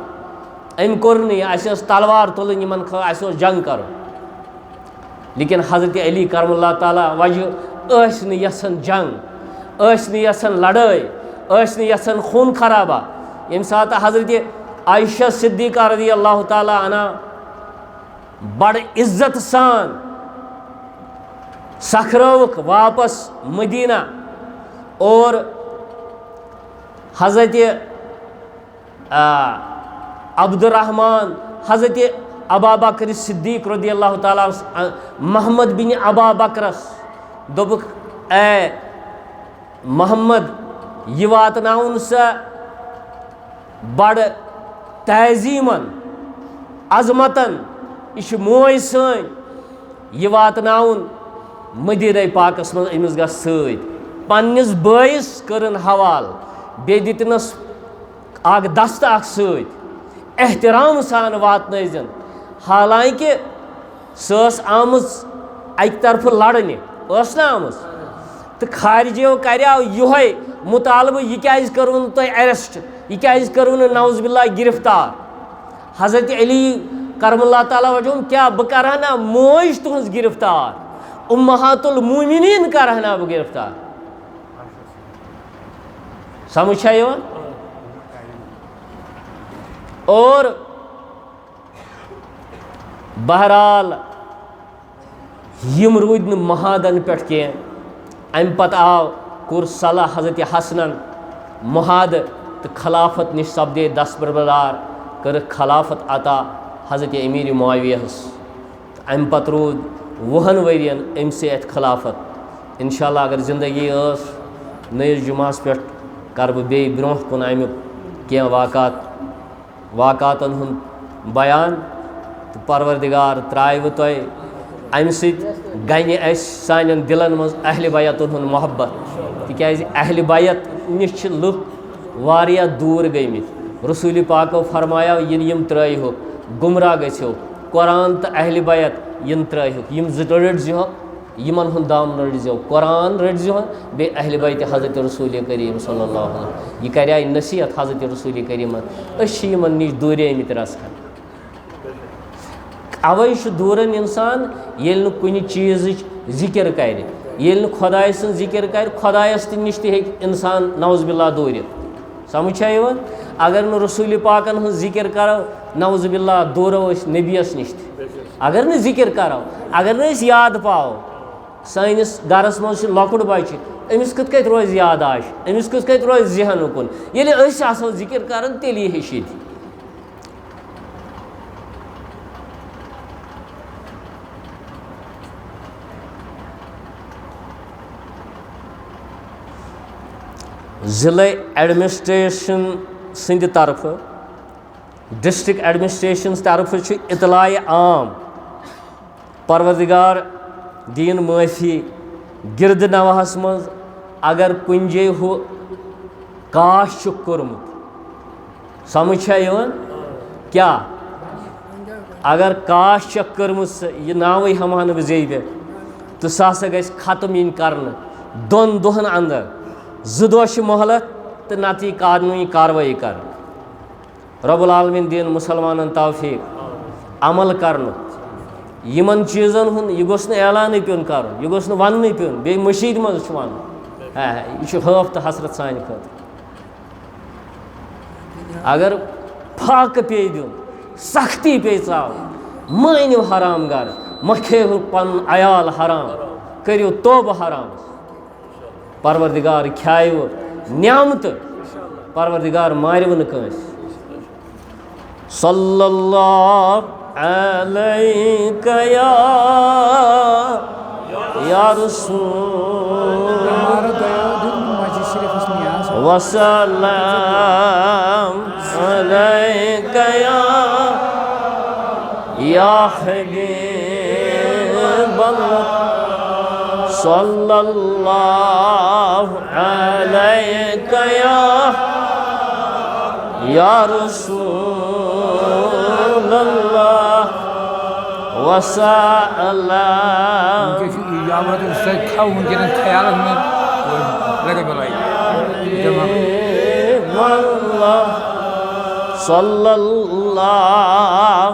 أمۍ کوٚر نہٕ یہِ اَسہِ ٲس تلوار تُلٕنۍ یِمن اَسہِ اوس جنگ کرُن لیکن حضرت علی کرم اللہ تعالیٰ وجہ ٲسۍ نہٕ یژھان جنگ ٲسۍ نہٕ یژھان لڑٲے ٲسۍ نہٕ یژھان خوٗن خرابہ ییٚمہِ ساتہٕ حضرت عائشہ صدیقہ رضی اللہ تعالیٰ عنہ بڑٕ عزت سان سکھرٲوٕکھ واپس مدینہ اور حضرت عبدالرحمان حضرت ابا بکر صدیق رضی اللہ تعالیٰ محمد بن ابا بکرس دوٚپُکھ اے محمد یہ واتناوُن سا بڑٕ تعظیٖمن عظمتن یہ چھِ موج سٲنۍ یہ واتناوُن مدیٖنہ پاکس منٛز أمِس گژھِ سۭتۍ پننِس بٲیِس کٔرٕن حوالہٕ بیٚیہِ دِتنَس اکھ دستہٕ اکھ سۭتۍ احترام سان واتنٲیزٮ۪ن حالانکہِ سۄ ٲس آمٕژ اکہِ طرفہٕ لڑنہِ ٲس نہ آمٕژ تہٕ خارجیو کریو یِہوے مطالبہٕ یہِ کیازِ کٔروٕ نہٕ تۄہہِ ایرسٹ یہِ کیازِ کٔروٕ نہٕ نعوذ باللہ گرفتار حضرت علی کرم اللہ تعالیٰ وجہ کیٛاہ بہٕ کرٕ ہا نا موج تُہنٛز گرفتار اُمہات المومنیٖن کرٕ ہا نا بہٕ گرفتار سمجھ چھا یِوان اور بہرحال یِم روٗدۍ نہٕ مہادن پٮ۪ٹھ کینٛہہ امہِ پتہٕ آو کوٚر صلح حضرت حسنن مہادٕ تہٕ خلافت نِش سپدے دستبردار کٔرٕکھ خلافت عطا حضرت امیر معاویہس امہِ پتہٕ روٗد 20 ؤرین أمسٕے اَتھِ خلافت انشاء اللہ اگر زندگی ٲس نٔیِس جُمعس پٮ۪ٹھ کرٕ بہٕ بیٚیہِ برونٛہہ کُن امیُک کینٛہہ واقعاتن ہُنٛد بیان تہٕ پروردگار ترٛاوِ تۄہہِ امہِ سۭتۍ گنہِ اَسہِ سانٮ۪ن دِلن منٛز اہلِ بیتن ہُنٛد محبت تِکیٛازِ اہلِ بیت نِش چھِ لُکھ واریاہ دوٗر گٔمٕتۍ رسوٗلِ پاکو فرمایو ییٚلہِ یِم ترٛٲیہوکھ گُمراہ گٔژھِو قرآن تہٕ اہلِ بیت یِم ترٛٲیہوکھ یِم زٕ رٔٹۍزِہوکھ یِمن ہُنٛد دام رٔٹۍزیو قرآن رٔٹۍزِہون بیٚیہِ اہلِ بیتِ حضرت رسوٗلِ کریٖم صلی اللہ علیہ وسلم یہِ کریٛاے نصیحت حضرت رسوٗلِ کریٖمن أسۍ چھِ یِمن نِش دوٗریمٕتۍ رژھ کھنٛڈ اوے چھُ دوٗران اِنسان ییٚلہِ نہٕ کُنہِ چیٖزٕچ ذِکِر کرِ ییٚلہِ نہٕ خۄداے سٕنٛز ذِکِر کرِ خۄدایس تہِ نِش تہِ ہیٚکہِ اِنسان نعوذ باللہ دوٗرِتھ سمجھ چھا یِوان اگر نہٕ رسوٗلِ پاکن ہٕنٛز ذِکِر کرو نعوذ باللہ دوٗرو أسۍ نبیَس نِش تہِ اگر نہٕ ذِکِر کرو اگر نہٕ أسۍ یاد پاوو سٲنِس گرس منٛز چھُ لۄکُٹ بچہِ أمِس کِتھ کٔنۍ روزِ یاداش أمِس کِتھ کٔنۍ روزِ ذہن اُکُن ییٚلہِ أسۍ آسو ذِکِر کران تیٚلی ہیٚچھِ یہِ تہِ ضلع ایڈمنسٹریشن سند طرف ڈسٹرک ایڈمنسٹریشن طرف اطلاع عام پروردگار دین معافی گرد نواہس مز اگر کن جائے ہو کاش کورمت سمجھ کیا اگر کاش کٔرمٕژ یہ ناوے ہمان بہ زیبہ تو سہ ہسا گژھِ ختم ین کرنہٕ 2 دۄہن اندر 2 دۄہ چھ مہلت تو نتہٕ یی قانونی کاروٲیی کرنہٕ رب العالمین دین مسلمانن توفیق عمل کرنُک یمن چیزن ہُنٛد یہ گوٚژھ نہٕ اعلانٕے پیوٚن کرُن یہ گوٚژھ نہٕ وننٕے پیوٚن بیٚیہِ مٔشیٖد منٛز چھُ ونُن یہ چھُ حٲف تہٕ حسرت سانہِ خٲطرٕ اگر فاقہ پیٚیہِ دیُن سختی پیٚیہِ ژاوٕنۍ مٲنِو حرام گر مہ کھیٚیِو پنُن عیال حرام کٔرِو توبہٕ حرامس پروردگار کھیاوٕ نعمتہٕ پروردگار مارِوٕ نہٕ کٲنٛسہِ صلی اللہ علیک یا رسول وسلام علیک یا حبیب اللہ صلی اللہ علیک یا رسول اللہ وسلام صلی اللہ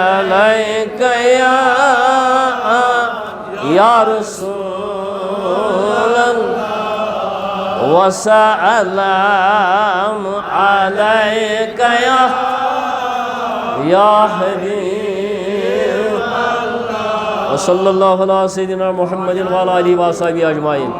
علیک یا رسول اللہ وسلام علیک یا حبیب وصلی اللہ علی سیدنا محمد وعلی آلہ وصحبہ اجمعین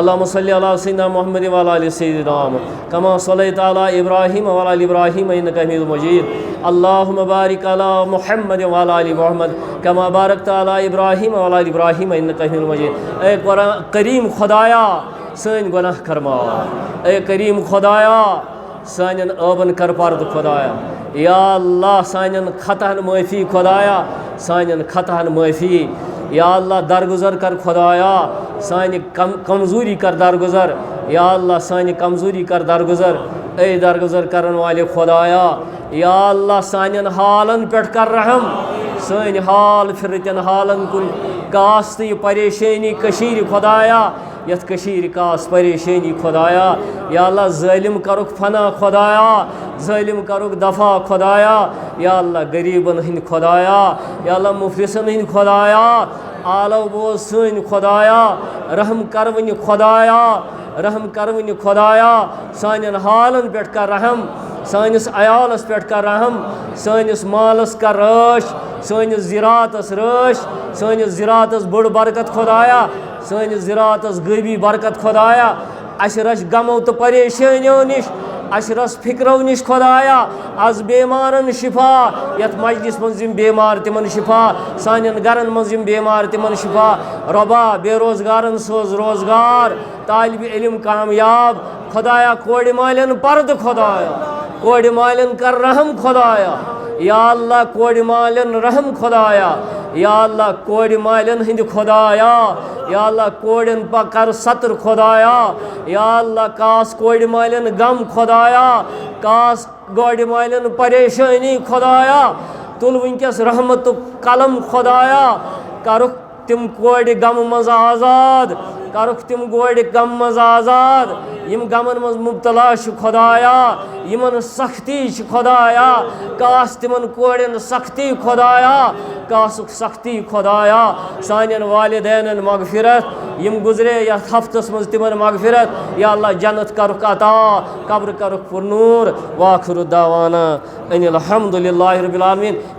اللہم صلی علی سیدنا محمد وعلی آل سیدنا محمد کما صلیت علی ابراہیم وعلی آل ابراہیم انک حمید مجید اللہم بارک علی محمد وعلی آل محمد کما بارکت علی ابراہیم وعلی آل ابراہیم انک حمید مجید اے کریم خدایا سن گناہ کرما اے کریم خدایا سانن ابن کر پرد خدایا یا اللہ سانن خطاہن معافی خدایا سانن خطاہن معافی یا اللہ درگزر کر خدایا سانی کمزوری کر درگزر یا اللہ سانی کمزوری کر درگزر اے درگزر کرن والے خدایا یا اللہ سانن حالن پٹ کر رحم سانی حال پھرتن حالن کن کاست یہ پریشانی کشیر خدایا یت کشیر کاس پریشانی خدایا یا اللہ ظالم کرک فنا خدایا ظالم کرک دفع خدایا یا اللہ غریبن ہند خدایا یا اللہ مفلسن ہند خدایا آلو بوز سن خدایا رحم کرونی خدایا رحم کرونی خدایا سانن حالن پٹ کر رحم سانس عیالس پٹ کر رحم سانس مالس کر رٲچھ سانس زراعتس رٲچھ سانس زراعتس بڑ برکت خدایا سانس زراعتس غٲبی برکت خدایا اس رچ غمو تو پریشانیو نش اس رس فکرو نش خدایا از بیمارن شفا یت مجلس من یم بیمار تمن شفا سانن گرن من یم بیمار تمن شفا ربا بے روزگارن سوز روزگار طالب علم کامیاب خدایا کوڑ مالن پرد خدایا کوڑ مالن کر رحم خدایا یا اللہ کوڑ مالن رحم خدایا یا اللہ کوڑ مالن ہند خدایا یا اللہ کوڑن کر ستر خدایا یا اللہ کاس کوڑ مالن غم خدایا کاس کوڑ مالن پریشانی خدایا تل ونکس رحمت قلم خدایا کرک تم کوڑ غم مز آزاد کرک تم کوڑ غم مز آزاد یم غمن مز مبتلا خدایا یمن سختی خدایا کاس تمن کوڑن سختی خدایا کاسک سختی خدایا سانن والدین مغفرت یم گزرے یا ہفتس مز تمن مغفرت یا اللہ جنت کرک عطا قبر کرک پر نور واخر دعوانا ان الحمد للہ رب العالمین.